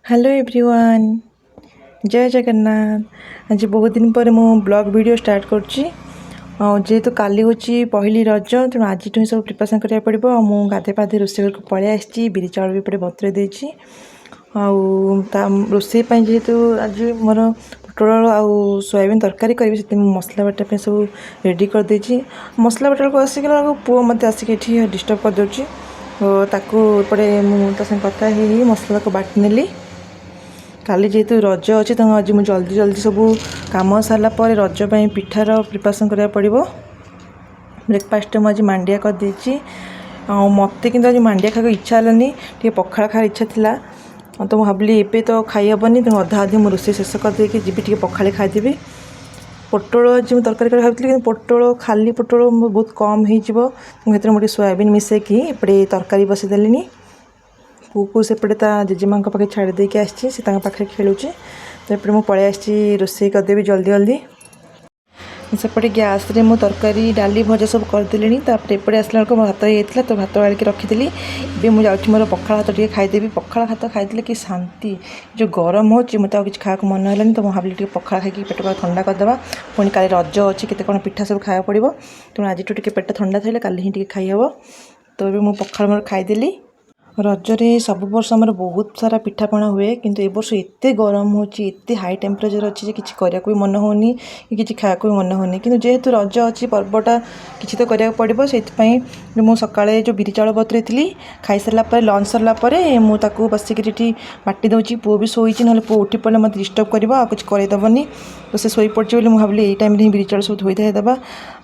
Hello everyone जय जगन्नाथ। आज बहुत दिन पर मु ब्लॉग वीडियो स्टार्ट करची जेहेतु काली हूँ पहली रज तेणु आज ही सब प्रिपरेसन करा पड़ो। मु गाधे पाधे रोषे घर को पलि आसी बिरी चाउल भी पटे बतुरे देछि रोषे जेहेतु आज मोर पोटल आउ सोयाबीन तरकारी करी से मसला बाटा सब रेडी कर देछि। मसला बाटा को आसिक पुओ मत आसिक डिस्टर्ब कर दूची ताकू एपटे मुझे कथा ही मसला को बाटी नेली। काली जेहेतु रज अच्छे तो आज मुझे जल्दी जल्दी सब कम सारा पर रज पिठार प्रिपरेसन करा पड़ो। ब्रेकफास्ट मुझे मांडिया कर देछि मत कि आज मांडिया खाक इच्छा हेलानी टे पखाड़ खार इच्छा थिला तो मुझे भाविली एबे तो खाई हेनी तो अधा अधी मुझे रोषे शेष कर देकी जी टे पखाड़ी खाईदेवी। पोटल आज मुझे तरकारी भाई कि पोटल खाली पोटल बहुत कम हो मुझे सोयाबीन मिसेकी एपटे तरकारी बसईदेली। पू को सेपटे जेजेमा पाखे छाड़ी देके आसी पाखे खेलुचे तो एपटे मुझे पलि आसी रोषे करदेवी जल्दी जल्दी। सेपटे गैस रे मु तरकारी डाली भजा सब करदेली एपटे आसला बेलू भात होता तो भात गाड़ी रखीदी। ए मुझे मोर पखाड़ भात टे खाईदेवी। पखाड़ भात खाई कि शांति जो गरम हो मत कि खाया मन है तो भाविली टे पखाड़ खाई पेट को ठंडा करदे पुणी काली रज अच्छी केते कौन पिठा सब खाया पड़ो तेणु आज टे पेट ठंडा थे काली ही खाई हे तो ये मुझे पखाड़ मोर खाईदेली। रजरे सब वर्ष आमर बहुत सारा पिठापଣା हुए किंतु ए वर्ष एते गरम होते हाई टेम्परेचर अच्छी कि कराया भी मन होनी कि खाया भी मन होनी कि जेहेतु रज अच्छी पर्वटा किसी तो कराया पड़ो से मु सकाळे जो बिरी चाउल बतुरे थी खाई सारापर लंच सारापर मुझे बसिक बाटी दूसरी पुओ भी शोची ना पुओ उठी पड़े मत डिस्टर्ब कर कुछ करदेवनी तो से शोई पड़ी बोली मुझे भाविली टाइम ही बिरी चाउल सब धोई देवा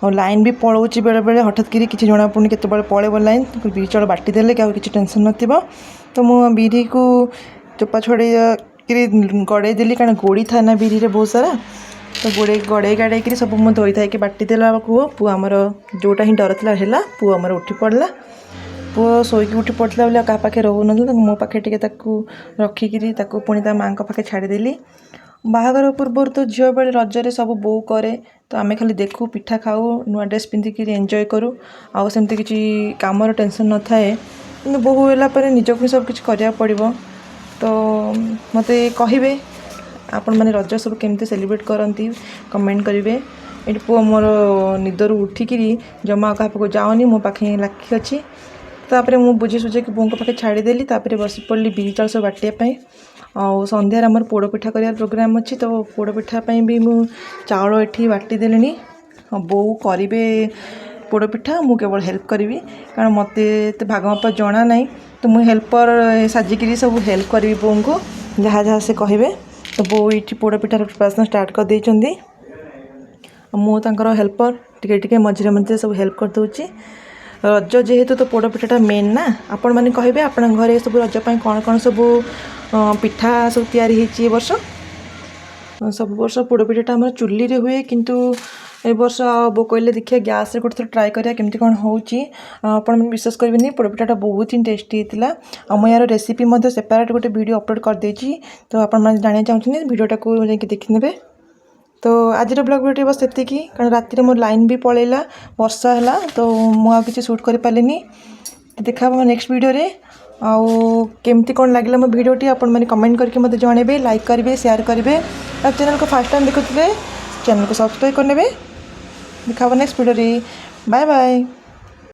और लाइन भी पलाऊँ बेले बेले हठात कि किसी जना पड़नी केत पलैब लाइन बिरी चाउल बाटी देले कि टेंशन नथिबो तो मु बिरी को चोपा छड़े गड़े देली कारण गोड़ी था ना बिरी रे बहुत सारा तो गड़े गाड़े सब मुझे धोई था कि बाटी देला पुओ आमर जोटा ही डर था है पुओ आमर उठी पड़ला। पुओ शोईकी उठी पड़ता बोले क्या पाखे रोना मो पाखे टे रखिकी पुणी माँ पाखे छाड़देली। बाहागर पूर्व तो झील बेले रजरे सब बो करे तो आमे खाली देखू पिठा खाऊ नुआ ड्रेस पिंधिकी एंजॉय करूँ आउ सेमती किसी कामर टेंशन न थाए कि बोहू है निजक भी सब किसी करा पड़ो। तो मत कहे आपण मैंने रज सब केमती सेलिब्रेट करती कमेंट करेंगे। ये पुओ मोर निदर उठिकी जमा क्या पाक जाऊनी मो पाखे लाखी अच्छी तापर मुझे बुझी सुझे कि बों पाखे छाड़देली बस पड़ी बिरी चाउल सब बाटियापाई आउ सन्धार आमर पोड़ पिठा कर प्रोग्राम अच्छी तो पोड़ पिठापी भी मुझे चाउल ये बाटी देली बो करे पोड़ पिठा मु केवल हेल्प करी कारण मत भाग माप जना ना तो मुझे हेल्पर साजिकी सब हेल्प करी बों को जहाँ जहाँ से कहे तो बो ये पोड़ पिठार प्रिपरेसन स्टार्ट कर देइचंदी मुझे हेल्पर टिके मझे मझे सब हेल्प कर दूची। रज जेहेतु तो पोड़ पिठाटा मेन ना आपण मैंने कहे आपण घरे सब रजपाई कौन कौन सब पिठा सब तैयारी होती वर्ष सब वर्ष पोड़ पिठाटा आम चुली रे हुए किंतु ए वर्ष बो कहले देखिए गैस रे गोटे थर ट्राए करिया केमती कौन होची आपण मैंने विश्वास करेंगे पोड़ पिठाटा बहुत ही टेस्टी होता आम यार रेसिपी सेपरेट गोटे वीडियो अपलोड कर देछि तो आपण मैंने जाना चाहते वीडियोटा को जाकि देखने। तो आज ब्लॉग वीडियो बस एतिकी कारण राति मोर लाइन भी पलैला वर्षा है तो मुझे किसी शूट कर पारे तो देखा नेक्स्ट वीडियो रे आउ केमती कौन लगे मो वीडियोटी आपण मैंने कमेंट करके मत जनइबे लाइक करेंगे शेयर करेंगे और चैनल को फर्स्ट टाइम देखुए चैनल को सब्सक्राइब करने देखा नेक्स्ट वीडियो रे बाय बाय।